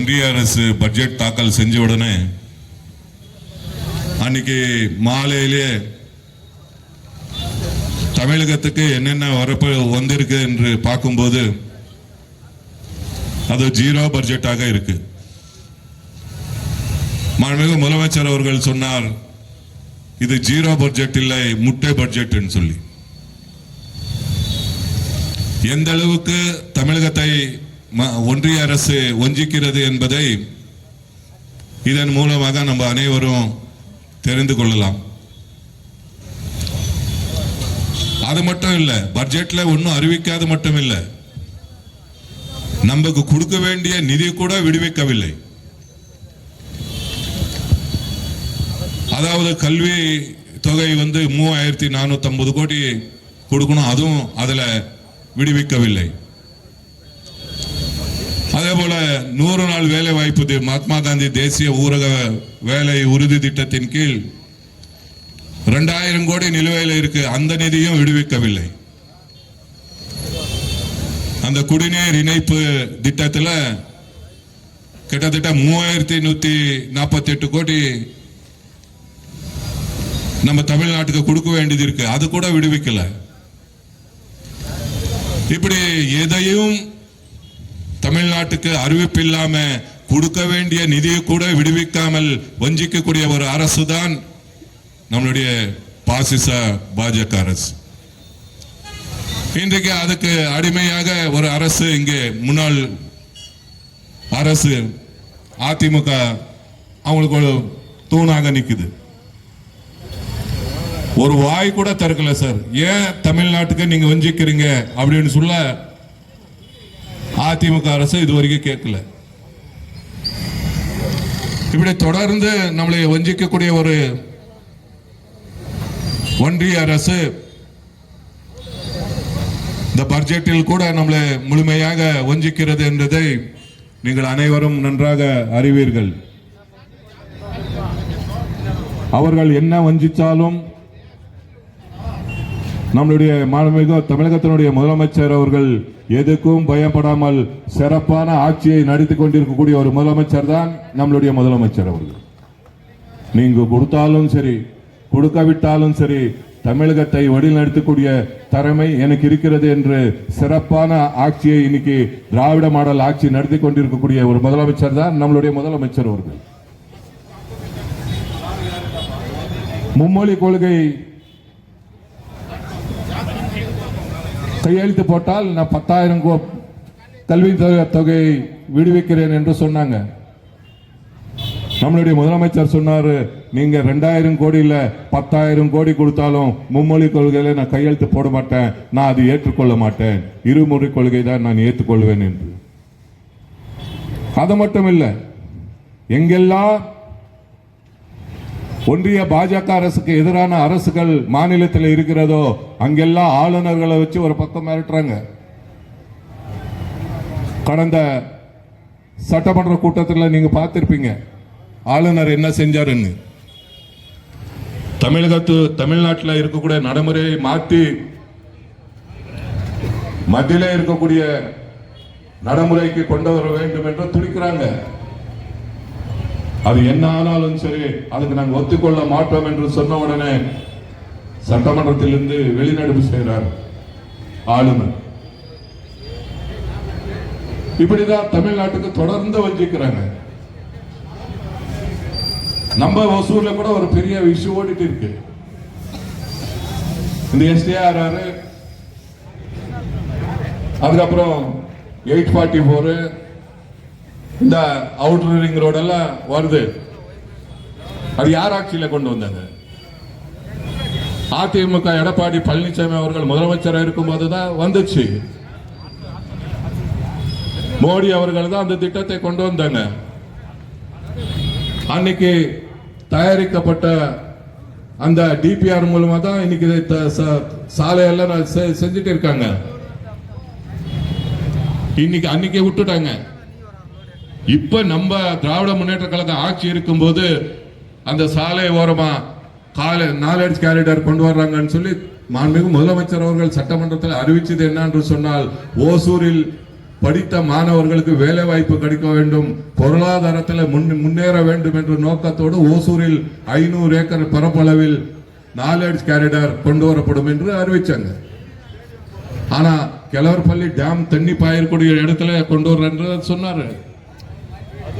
ஒன்றிய அரசு பட்ஜெட் தாக்கல் செஞ்ச உடனே அன்னைக்கு மாலையிலே தமிழகத்துக்கு என்னென்ன வரப்பு வந்திருக்கு என்று பார்க்கும்போது அது ஜீரோ பட்ஜெட்டாக இருக்கு. மாண்புமிகு முதலமைச்சர் அவர்கள் சொன்னார், இது ஜீரோ பட்ஜெட் இல்லை, முட்டை பட்ஜெட் சொல்லி. எந்த அளவுக்கு தமிழகத்தை ஒன்றிய அரசு வஞ்சிக்கிறது என்பதை இதன் மூலமாக நம்ம அனைவரும் தெரிந்து கொள்ளலாம். அது மட்டும் இல்ல, பட்ஜெட்ல ஒன்னும் அறிவிக்காது மட்டும் இல்ல, நமக்கு கொடுக்க வேண்டிய நிதி கூட விடுவிக்கவில்லை. அதாவது கல்வி தொகை 3450 கோடி கொடுக்கணும், அதுவும் அதுல விடுவிக்கவில்லை. அதே போல 100 நாள் வேலை வாய்ப்பு மகாத்மா காந்தி தேசிய ஊரக வேலை உறுதி திட்டத்தின் கீழ் 2000 கோடி நிலுவையில் இருக்கு, அந்த நிதியும் விடுவிக்கவில்லை. அந்த குடிநீர் இணைப்பு திட்டத்தில் கிட்டத்தட்ட 3148 கோடி நம்ம தமிழ்நாட்டுக்கு கொடுக்க வேண்டியது இருக்கு, அது கூட விடுவிக்கல. இப்படி எதையும் தமிழ்நாட்டுக்கு அறிவிப்பு இல்லாம கொடுக்க வேண்டிய நிதியை கூட விடுவிக்காமல் வஞ்சிக்கக்கூடிய ஒரு அரசு தான் நம்மளுடைய பாசிச பாஜக அரசு. இன்றைக்கு அதுக்கு அடிமையாக ஒரு அரசு இங்கே முன்னாள் அரசு அதிமுக அவங்களுக்கு ஒரு தூணாக நிக்குது. ஒரு வாய் கூட திறக்கல சார். ஏன் தமிழ்நாட்டுக்கு நீங்க வஞ்சிக்கிறீங்க அப்படின்னு சொல்ல அதிமுக அரசு இதுவரைக்கும் கேட்கல. இப்படி தொடர்ந்து நம்மளை வஞ்சிக்கக்கூடிய ஒரு ஒன்றிய அரசு இந்த பட்ஜெட்டில் கூட நம்மளை முழுமையாக வஞ்சிக்கிறது என்பதை நீங்கள் அனைவரும் நன்றாக அறிவீர்கள். அவர்கள் என்ன வஞ்சிச்சாலும் நம்மளுடைய மாண்புமிகு தமிழகத்தினுடைய முதலமைச்சர் அவர்கள் எதுக்கும் பயப்படாமல் சிறப்பான ஆட்சியை நடத்திக் கொண்டிருக்கக்கூடிய ஒரு முதலமைச்சர் தான் நம்மளுடைய முதலமைச்சர் அவர்கள். நீங்க கொடுத்தாலும் சரி, கொடுக்காவிட்டாலும் சரி, தமிழகத்தை வழிநடத்தக்கூடிய திறமை எனக்கு இருக்கிறது என்று சிறப்பான ஆட்சியை இன்னைக்கு திராவிட மாடல் ஆட்சி நடத்தி கொண்டிருக்கக்கூடிய ஒரு முதலமைச்சர் தான் நம்மளுடைய முதலமைச்சர் அவர்கள். மும்மொழி கொள்கை கையெழுத்து போட்டால் நான் 10,000 கல்வி தொகையை விடுவிக்கிறேன் என்று சொன்னாங்க. நம்மளுடைய முதலமைச்சர் சொன்னாரு, நீங்க 2000 கோடி இல்ல 10,000 கோடி கொடுத்தாலும் மும்மொழி கொள்கையில நான் கையெழுத்து போட மாட்டேன், நான் அது ஏற்றுக்கொள்ள மாட்டேன், இருமொழி கொள்கை தான் நான் ஏற்றுக்கொள்வேன் என்று. அது மட்டும் இல்ல, எங்கெல்லாம் ஒன்றிய பாஜக அரசுக்கு எதிரான அரசுகள் மாநிலத்தில் இருக்கிறதோ அங்கெல்லாம் ஆளுநர்களை வச்சு ஒரு பக்கம் மிரட்டுறாங்க. கடந்த சட்டமன்ற கூட்டத்தில் நீங்க பார்த்திருப்பீங்க ஆளுநர் என்ன செஞ்சாருன்னு. தமிழ்நாட்டில் இருக்கக்கூடிய நடைமுறையை மாற்றி மத்தியிலே இருக்கக்கூடிய நடைமுறைக்கு கொண்டு வர வேண்டும் என்று துடிக்கிறாங்க. அது என்ன ஆனாலும் சரி, அதுக்கு நாங்கள் ஒத்துக்கொள்ள மாட்டோம் என்று சொன்ன உடனே சட்டமன்றத்திலிருந்து வெளிநடப்பு செய்கிறார் ஆளுநர். இப்படிதான் தமிழ்நாட்டுக்கு தொடர்ந்து வஞ்சிக்கிறாங்க. நம்ம ஒசூர்ல கூட ஒரு பெரிய இஷ்யூ ஓடிட்டு இருக்கு. இந்த SDRR, அதுக்கப்புறம் 844, இந்த அவுட்டர் ரிங் ரோடு எல்லாம் வருது. அது யார் ஆட்சியில கொண்டு வந்தாங்க? அதிமுக எடப்பாடி பழனிசாமி அவர்கள் முதலமைச்சராக இருக்கும் போதுதான் வந்துச்சு. மோடி அவர்கள் தான் அந்த திட்டத்தை கொண்டு வந்தாங்க. அன்னைக்கு தயாரிக்கப்பட்ட அந்த DPR மூலமா தான் இன்னைக்கு சாலையெல்லாம் செஞ்சுட்டு இருக்காங்க. இன்னைக்கு அன்னைக்கு விட்டுட்டாங்க. இப்ப நம்ம திராவிட முன்னேற்ற கழகம் ஆட்சி இருக்கும் போது அந்த சாலை ஓரமா 4 காரிடார் கொண்டு வர்றாங்கன்னு சொல்லி மாண்புமிகு முதலமைச்சர் அவர்கள் சட்டமன்றத்தில் அறிவிச்சது என்னன்னு சொன்னால், ஓசூரில் படித்த மாணவர்களுக்கு வேலை வாய்ப்பு கிடைக்க வேண்டும், பொருளாதாரத்தில் முன்னேற வேண்டும் என்ற நோக்கத்தோடு ஓசூரில் 500 ஏக்கர் பரப்பளவில் நாலேஜ் கேரிடர் கொண்டு வரப்படும் என்று அறிவிச்சாங்க. ஆனா கிழவர்பள்ளி டேம் தண்ணி பாயக்கூடிய இடத்துல கொண்டு வர்ற சொன்னாரு.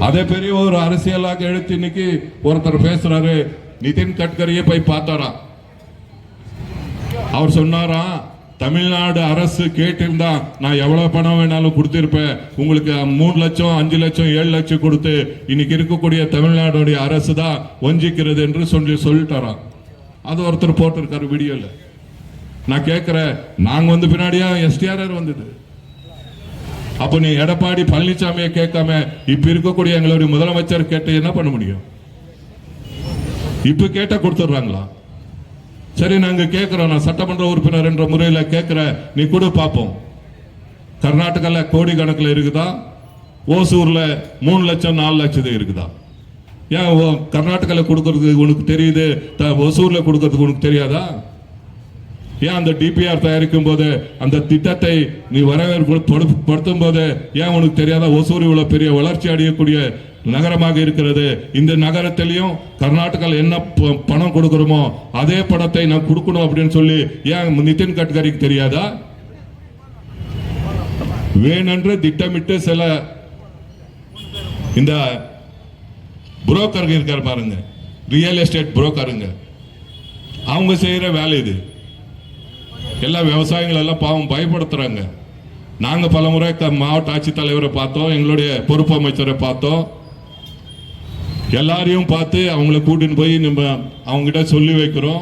அதே பெரிய ஒரு அரசியலாக எடுத்து இன்னைக்கு ஒருத்தர் பேசுறாரு. நிதின் கட்கரியை போய் பார்த்தாரா, அவர் சொன்னாரா, தமிழ்நாடு அரசு கேட்டிருந்தா நான் எவ்வளவு பணம் வேணாலும் கொடுத்திருப்பேன், உங்களுக்கு 3 லட்சம் 5 லட்சம் 7 லட்சம் கொடுத்து இன்னைக்கு இருக்கக்கூடிய தமிழ்நாடுடைய அரசு தான் வஞ்சிக்கிறது என்று சொல்லிட்டாராம். அது ஒருத்தர் போட்டிருக்காரு வீடியோல. நான் கேட்கிறேன், நாங்க வந்து பின்னாடியா எஸ்டிஆர் வந்தது? அப்ப நீ எடப்பாடி பழனிசாமியை கேட்காம இப்ப இருக்கக்கூடிய எங்களுடைய முதலமைச்சர் கேட்டு என்ன பண்ண முடியும்? இப்ப கேட்ட கொடுத்துடுறாங்களா? சரி, நாங்க கேட்கிறோம், நான் சட்டமன்ற உறுப்பினர் என்ற முறையில் கேட்கிறேன், நீ கூட பார்ப்போம். கர்நாடகால கோடி கணக்கில் இருக்குதா, ஓசூர்ல 3 லட்சம் 4 லட்சம் இருக்குதா? ஏன் கர்நாடகால கொடுக்கறதுக்கு உனக்கு தெரியுது, ஓசூர்ல கொடுக்கறதுக்கு உனக்கு தெரியாதா? ஏன் அந்த டிபிஆர் தயாரிக்கும் போது அந்த திட்டத்தை நீ வரவேற்படுத்தும் போது ஏன் உனக்கு தெரியாதா? ஒசூர் இவ்வளவு பெரிய வளர்ச்சி அடையக்கூடிய நகரமாக இருக்கிறது, இந்த நகரத்திலையும் கர்நாடகாவில் என்ன பணம் கொடுக்கிறோமோ அதே பணத்தை நான் கொடுக்கணும் அப்படின்னு சொல்லி ஏன் நிதின் கட்கரிக்கு தெரியாதா? வேணென்று திட்டமிட்டு சில இந்த புரோக்கர்கள் இருக்காரு பாருங்க, ரியல் எஸ்டேட் புரோக்கருங்க, அவங்க செய்யற வேலை இது. எல்லா விவசாயிகள் எல்லாம் பாவம் பயப்படுத்துறாங்க. நாங்க பலமுறை மாவட்ட ஆட்சித்தலைவரை பார்த்தோம், எங்களுடைய பொறுப்பு அமைச்சரை பார்த்தோம், எல்லாரையும் பார்த்து அவங்களை கூட்டின்னு போய் நம்ம அவங்ககிட்ட சொல்லி வைக்கிறோம்.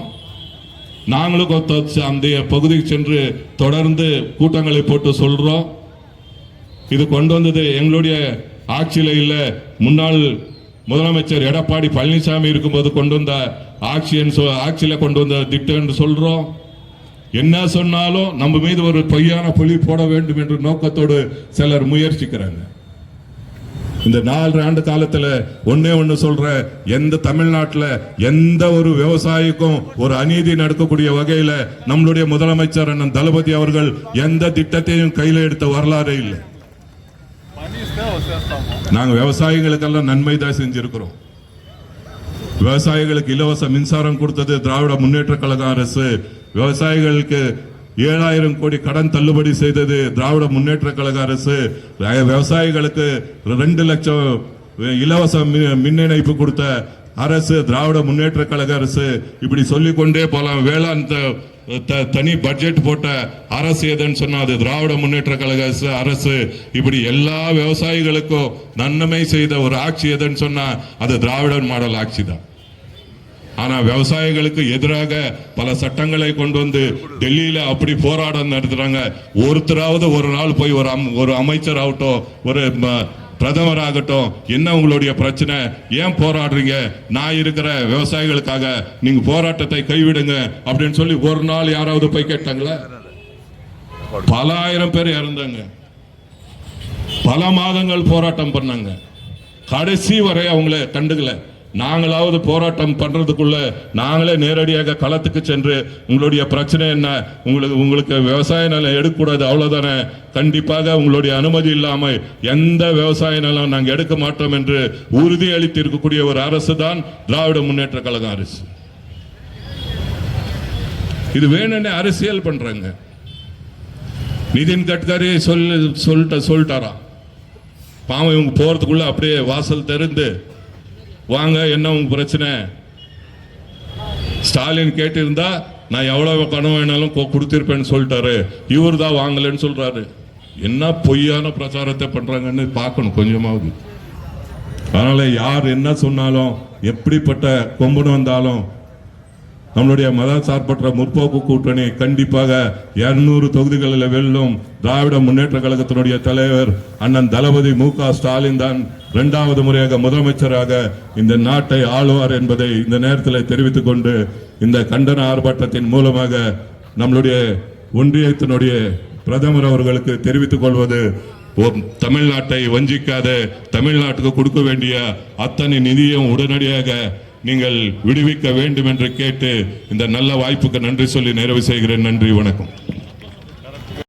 நாங்களும் அந்த பகுதிக்கு சென்று தொடர்ந்து கூட்டங்களை போட்டு சொல்றோம். இது கொண்டு வந்தது எங்களுடைய ஆட்சியில இல்ல, முன்னாள் முதலமைச்சர் எடப்பாடி பழனிசாமி இருக்கும்போது கொண்டு வந்த ஆட்சியில கொண்டு வந்த திட்டம் என்று சொல்றோம். என்ன சொன்னாலும் நம்ம மீது ஒரு பொய்யான பழி போட வேண்டும் என்ற நோக்கத்தோடு சிலர் முயற்சிக்கிறாங்க. இந்த 4 ஆண்டு காலத்துல ஒண்ணு சொல்ற, எந்த தமிழ்நாட்டில் எந்த ஒரு விவசாயிக்கும் ஒரு அநீதி நடக்கக்கூடிய வகையில நம்மளுடைய முதலமைச்சர் அண்ணன் தளபதி அவர்கள் எந்த திட்டத்தையும் கையில எடுத்த வரலாறு இல்லை. நாங்க விவசாயிகளுக்கெல்லாம் நன்மை தான் செஞ்சிருக்கிறோம். விவசாயிகளுக்கு இலவச மின்சாரம் கொடுத்தது திராவிட முன்னேற்ற கழக அரசு. விவசாயிகளுக்கு 7000 கோடி கடன் தள்ளுபடி செய்தது திராவிட முன்னேற்ற கழக அரசு. விவசாயிகளுக்கு 2 லட்சம் இலவச மின் இணைப்பு கொடுத்த அரசு திராவிட முன்னேற்ற கழக அரசு. இப்படி சொல்லிக்கொண்டே போலாம். வேளாண் தனி பட்ஜெட் போட்ட அரசு எதுன்னு சொன்னா அது திராவிட முன்னேற்ற கழக அரசு. இப்படி எல்லா விவசாயிகளுக்கும் நன்மை செய்த ஒரு ஆட்சி எதுன்னு சொன்னா அது திராவிட மாடல் ஆட்சி தான். ஆனா விவசாயிகளுக்கு எதிராக பல சட்டங்களை கொண்டு வந்து டெல்லியில அப்படி போராட்டம் நடத்துறாங்க. ஒருத்தராவது ஒரு நாள் போய் ஒரு அமைச்சர் ஆகட்டும், ஒரு பிரதமர் ஆகட்டும், என்ன உங்களுடைய பிரச்சனை, ஏன் போராடுறீங்க, நான் இருக்கிற விவசாயிகளுக்காக, நீங்க போராட்டத்தை கைவிடுங்க அப்படின்னு சொல்லி ஒரு நாள் யாராவது போய் கேட்டாங்களா? பல ஆயிரம் பேர் இறந்தாங்க. பல மாதங்கள் போராட்டம் பண்ணாங்க. கடைசி வரை அவங்கள கண்டுக்கல. நாங்களாவது போராட்டம் பண்றதுக்குள்ள நாங்களே நேரடியாக களத்துக்கு சென்று உங்களுடைய பிரச்சனை என்ன, உங்களுக்கு விவசாய நிலம் எடுக்கக்கூடாது அவ்வளவுதானே, கண்டிப்பாக உங்களுடைய அனுமதி இல்லாம எந்த விவசாய நிலம் நாங்க எடுக்க மாட்டோம் என்று உறுதி அளித்து இருக்கக்கூடிய ஒரு அரசு தான் திராவிட முன்னேற்ற கழக அரசு. இது வேணும்னே அரசியல் பண்றாங்க. நிதின் கட்கரி சொல்லிட்டாரா, பாவம் இவங்க போறதுக்குள்ள அப்படியே வாசல் திறந்து வாங்க, என்ன உங்க பிரச்சனை, ஸ்டாலின் கேட்டிருந்தா நான் எவ்வளவு கனவு வேணாலும் கொடுத்திருப்பேன்னு சொல்லிட்டாரு, இவர் தான் வாங்கலன்னு சொல்றாரு. என்ன பொய்யான பிரச்சாரத்தை பண்றாங்கன்னு பார்க்கணும் கொஞ்சமாவது. அதனால யார் என்ன சொன்னாலும், எப்படிப்பட்ட கொம்பன் வந்தாலும், நம்மளுடைய மத சார்பற்ற முற்போக்கு கூட்டணி கண்டிப்பாக 200 தொகுதிகளில் வெல்லும். திராவிட முன்னேற்ற கழகத்தினுடைய தலைவர் அண்ணன் தளபதி மு.க. ஸ்டாலின் தான் 2வது முறையாக முதலமைச்சராக இந்த நாட்டை ஆளுவார் என்பதை இந்த நேரத்தில் தெரிவித்துக் கொண்டு, இந்த கண்டன ஆர்ப்பாட்டத்தின் மூலமாக நம்மளுடைய ஒன்றியத்தினுடைய பிரதமர் அவர்களுக்கு தெரிவித்துக் கொள்வது, தமிழ்நாட்டை வஞ்சிக்காத, தமிழ்நாட்டுக்கு கொடுக்க வேண்டிய அத்தனை நிதியும் உடனடியாக நீங்கள் விடுவிக்க வேண்டும் என்று கேட்டு இந்த நல்ல வாய்ப்புக்கு நன்றி சொல்லி நிறைவு செய்கிறேன். நன்றி, வணக்கம்.